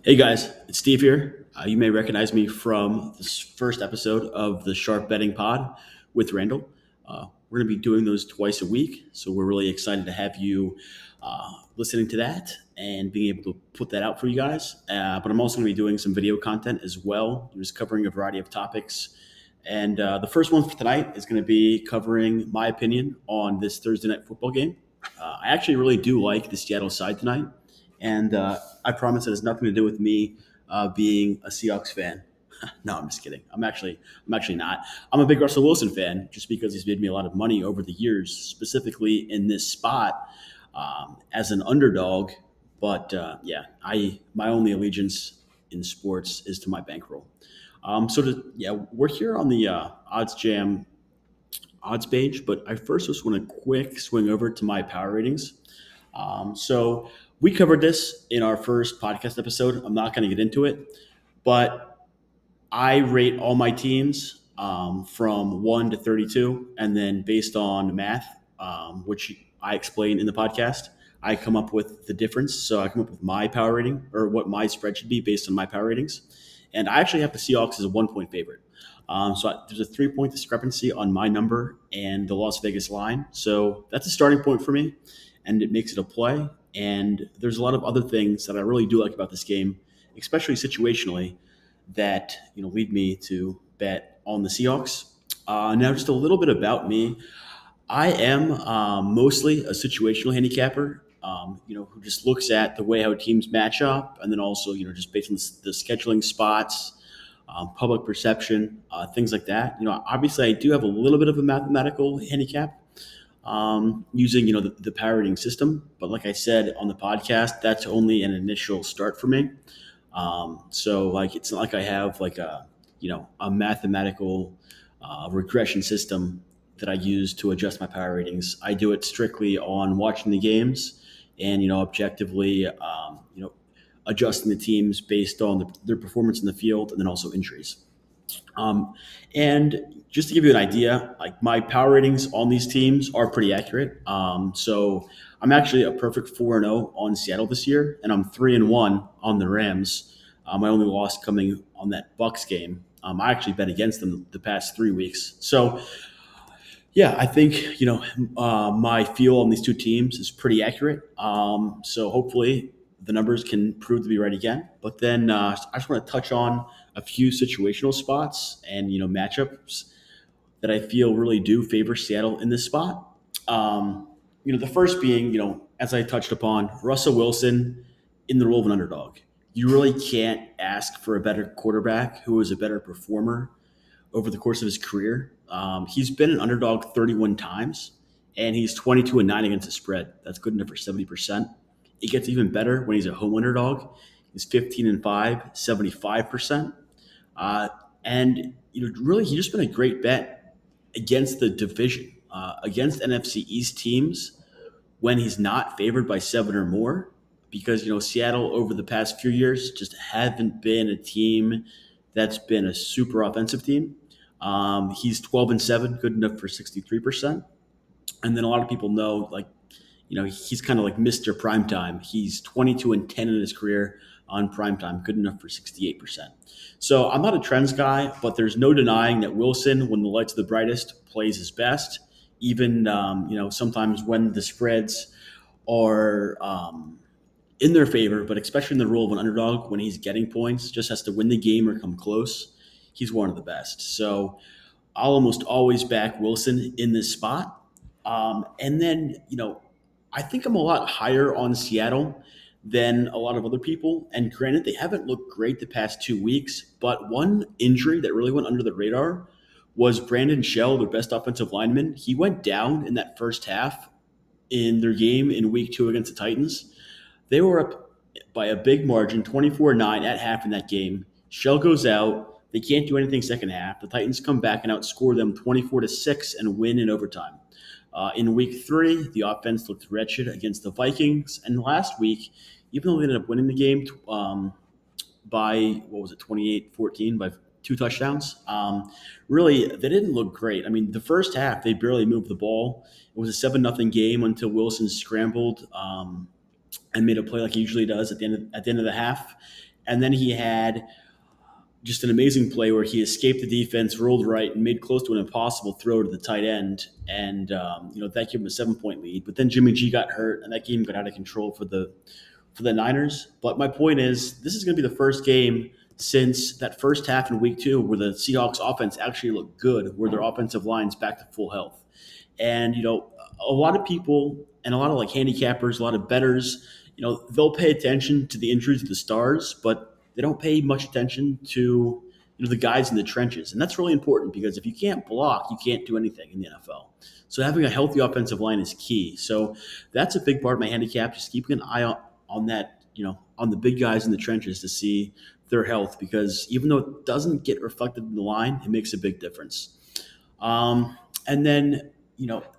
Hey guys, it's Steve here. You may recognize me from this first episode of the Sharp Betting Pod with Randall. We're going to be doing those twice a week, so we're really excited to have you listening to that and being able to put that out for you guys. But I'm also going to be doing some video content as well, just covering a variety of topics. And the first one for tonight is going to be covering my opinion on this Thursday night football game. I actually really do like the Seattle side tonight. And I promise it has nothing to do with me being a Seahawks fan. No, I'm just kidding. I'm actually not. I'm a big Russell Wilson fan just because he's made me a lot of money over the years, specifically in this spot as an underdog. But yeah, I my only allegiance in sports is to my bankroll. Yeah, we're here on the OddsJam odds page, but I first just want to quick swing over to my power ratings. So we covered this in our first podcast episode. I'm not going to get into it, but I rate all my teams from 1 to 32, and then based on math, which I explain in the podcast, I come up with the difference. So I come up with my power rating or what my spread should be based on my power ratings. And I actually have the Seahawks as a 1 point favorite. There's a 3 point discrepancy on my number and the Las Vegas line. So that's a starting point for me, and it makes it a play. And there's a lot of other things that I really do like about this game, especially situationally, that lead me to bet on the Seahawks. Now, just a little bit about me. I am mostly a situational handicapper. Who just looks at the way how teams match up, and then also just based on the scheduling spots, public perception, things like that. Obviously, I do have a little bit of a mathematical handicap using the power rating system, but like I said on the podcast, that's only an initial start for me. So like it's not like I have like a mathematical regression system that I use to adjust my power ratings. I do it strictly on watching the games and objectively adjusting the teams based on their performance in the field and then also injuries. And just to give you an idea, like my power ratings on these teams are pretty accurate. So I'm actually a perfect 4-0 on Seattle this year, and I'm 3-1 on the Rams. My only loss coming on that Bucks game. I actually bet against them the past 3 weeks. So yeah, I think my feel on these two teams is pretty accurate. So hopefully the numbers can prove to be right again. But then I just want to touch on a few situational spots and matchups that I feel really do favor Seattle in this spot. The first being as I touched upon, Russell Wilson in the role of an underdog. You really can't ask for a better quarterback who is a better performer over the course of his career. He's been an underdog 31 times, and he's 22-9 against the spread. That's good enough for 70%. It gets even better when he's a home underdog. He's 15-5, 75%. And really, he's just been a great bet against the division, against NFC East teams when he's not favored by 7 or more. Because Seattle over the past few years just haven't been a team that's been a super offensive team. He's 12-7, good enough for 63%. And then a lot of people know, like, he's kind of like Mr. Primetime. He's 22-10 in his career on primetime, good enough for 68%. So I'm not a trends guy, but there's no denying that Wilson, when the lights are the brightest, plays his best. Even sometimes when the spreads are in their favor, but especially in the role of an underdog, when he's getting points, just has to win the game or come close. He's one of the best. So I'll almost always back Wilson in this spot. And then, I think I'm a lot higher on Seattle than a lot of other people. And granted, they haven't looked great the past 2 weeks, but one injury that really went under the radar was Brandon Shell, their best offensive lineman. He went down in that first half in their game in week 2 against the Titans. They were up by a big margin, 24-9 at half in that game. Shell goes out. They can't do anything second half. The Titans come back and outscore them 24-6 and win in overtime. In week 3, the offense looked wretched against the Vikings. And last week, even though they ended up winning the game by, 28-14, by 2 touchdowns, really, they didn't look great. I mean, the first half, they barely moved the ball. It was a 7-0 game until Wilson scrambled and made a play like he usually does at the end of the half. And then he had just an amazing play where he escaped the defense, rolled right, and made close to an impossible throw to the tight end, and that gave him a 7 point lead. But then Jimmy G got hurt, and that game got out of control for the Niners. But my point is, this is going to be the first game since that first half in week 2 where the Seahawks offense actually looked good, where their offensive line's back to full health. And, a lot of people and a lot of like handicappers, a lot of bettors, they'll pay attention to the injuries of the stars, but they don't pay much attention to, the guys in the trenches. And that's really important because if you can't block, you can't do anything in the NFL. So having a healthy offensive line is key. So that's a big part of my handicap, just keeping an eye on that, on the big guys in the trenches to see their health, because even though it doesn't get reflected in the line, it makes a big difference. And then,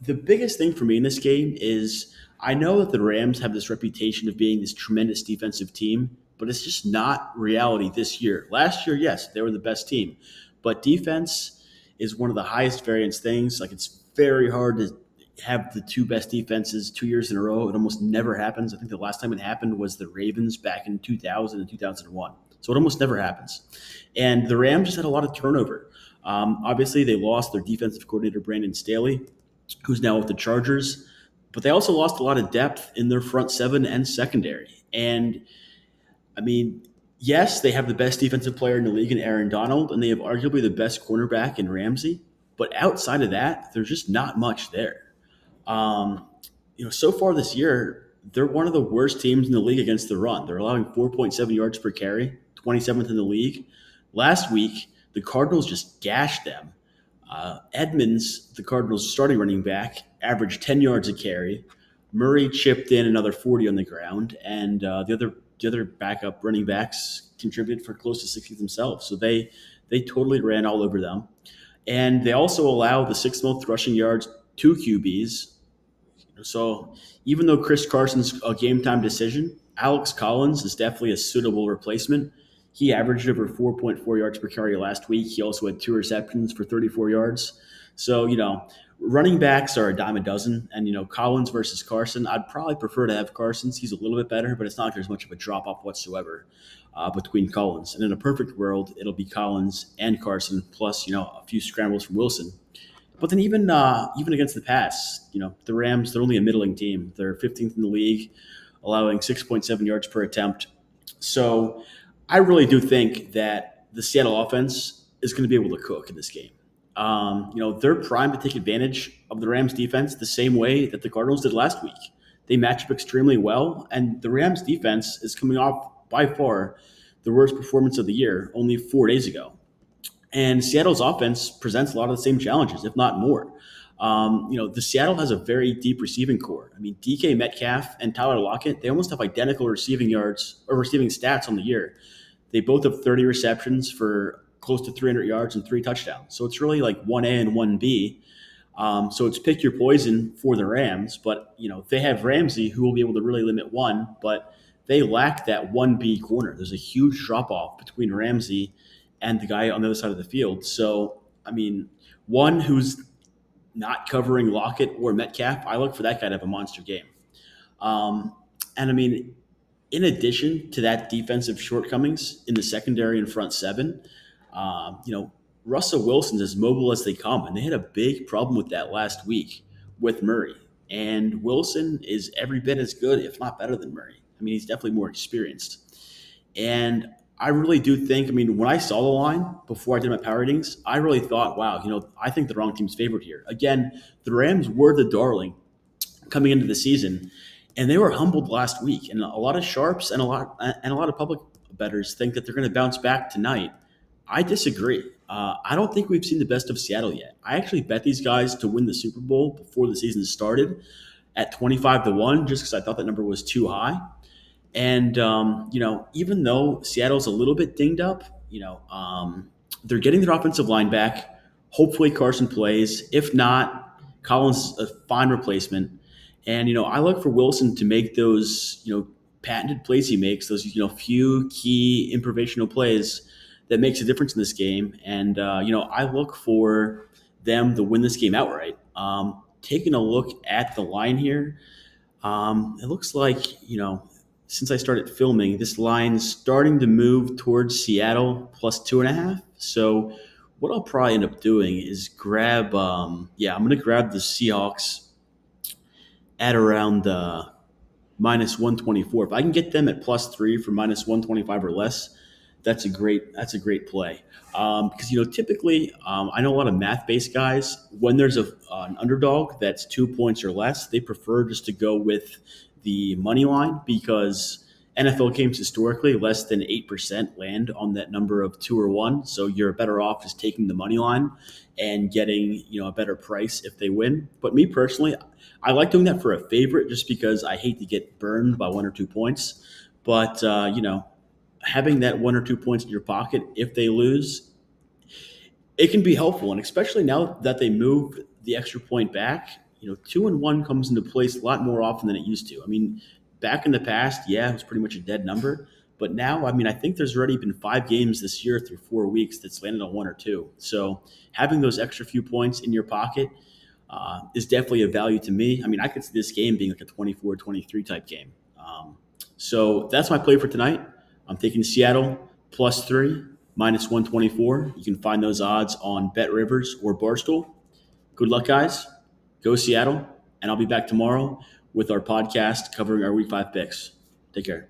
the biggest thing for me in this game is I know that the Rams have this reputation of being this tremendous defensive team, but it's just not reality this year. Last year, yes, they were the best team, but defense is one of the highest variance things. Like, it's very hard to have the two best defenses 2 years in a row. It almost never happens. I think the last time it happened was the Ravens back in 2000 and 2001. So it almost never happens. And the Rams just had a lot of turnover. Obviously, they lost their defensive coordinator, Brandon Staley, who's now with the Chargers. But they also lost a lot of depth in their front seven and secondary. And, yes, they have the best defensive player in the league in Aaron Donald, and they have arguably the best cornerback in Ramsey. But outside of that, there's just not much there. So far this year, they're one of the worst teams in the league against the run. They're allowing 4.7 yards per carry, 27th in the league. Last week, the Cardinals just gashed them. Edmonds, the Cardinals' starting running back, averaged 10 yards a carry. Murray chipped in another 40 on the ground, and the other backup running backs contributed for close to 60 themselves. So they totally ran all over them. And they also allow the sixth most rushing yards to QBs. So even though Chris Carson's a game-time decision, Alex Collins is definitely a suitable replacement. He averaged over 4.4 yards per carry last week. He also had 2 receptions for 34 yards. So, running backs are a dime a dozen. And, Collins versus Carson, I'd probably prefer to have Carson's. He's a little bit better, but it's not like there's much of a drop-off whatsoever between Collins. And in a perfect world, it'll be Collins and Carson plus, a few scrambles from Wilson. But then even against the pass, the Rams, they're only a middling team. They're 15th in the league, allowing 6.7 yards per attempt. So I really do think that the Seattle offense is going to be able to cook in this game. They're primed to take advantage of the Rams defense the same way that the Cardinals did last week. They match up extremely well, and the Rams defense is coming off by far the worst performance of the year only 4 days ago. And Seattle's offense presents a lot of the same challenges, if not more. The Seattle has a very deep receiving core. DK Metcalf and Tyler Lockett, they almost have identical receiving yards or receiving stats on the year. They both have 30 receptions for close to 300 yards and 3 touchdowns. So it's really like 1A and 1B. So it's pick your poison for the Rams. But, they have Ramsey, who will be able to really limit one, but they lack that 1B corner. There's a huge drop-off between Ramsey and the guy on the other side of the field. So, one who's not covering Lockett or Metcalf, I look for that guy to have a monster game. In addition to that defensive shortcomings in the secondary and front seven, Russell Wilson's as mobile as they come, and they had a big problem with that last week with Murray. And Wilson is every bit as good, if not better than Murray. He's definitely more experienced. And I really do think, when I saw the line before I did my power ratings, I really thought, wow, I think the wrong team's favored here. Again, the Rams were the darling coming into the season, and they were humbled last week. And a lot of sharps and a lot of public bettors think that they're going to bounce back tonight. I disagree. I don't think we've seen the best of Seattle yet. I actually bet these guys to win the Super Bowl before the season started at 25-1, just because I thought that number was too high. And, even though Seattle's a little bit dinged up, they're getting their offensive line back. Hopefully Carson plays. If not, Collins is a fine replacement. And, I look for Wilson to make those, patented plays he makes, those, few key improvisational plays that makes a difference in this game. And, I look for them to win this game outright. Taking a look at the line here, it looks like, since I started filming, this line's starting to move towards Seattle plus 2.5. So what I'll probably end up doing is I'm going to grab the Seahawks at around minus 124. If I can get them at plus 3 for minus 125 or less, that's a great play. Because typically, I know a lot of math based guys, when there's an underdog that's 2 points or less, they prefer just to go with the money line, because NFL games historically less than 8% land on that number of 2 or 1. So you're better off just taking the money line and getting a better price if they win. But me personally, I like doing that for a favorite just because I hate to get burned by 1 or 2 points. But having that 1 or 2 points in your pocket if they lose, it can be helpful. And especially now that they move the extra point back, 2-1 comes into place a lot more often than it used to. I mean, back in the past, yeah, it was pretty much a dead number. But now, I mean, I think there's already been 5 games this year through 4 weeks that's landed on 1 or 2. So having those extra few points in your pocket is definitely a value to me. I mean, I could see this game being like a 24-23 type game. So that's my play for tonight. I'm taking Seattle plus 3, minus 124. You can find those odds on Bet Rivers or Barstool. Good luck, guys. Go Seattle. And I'll be back tomorrow with our podcast covering our Week 5 picks. Take care.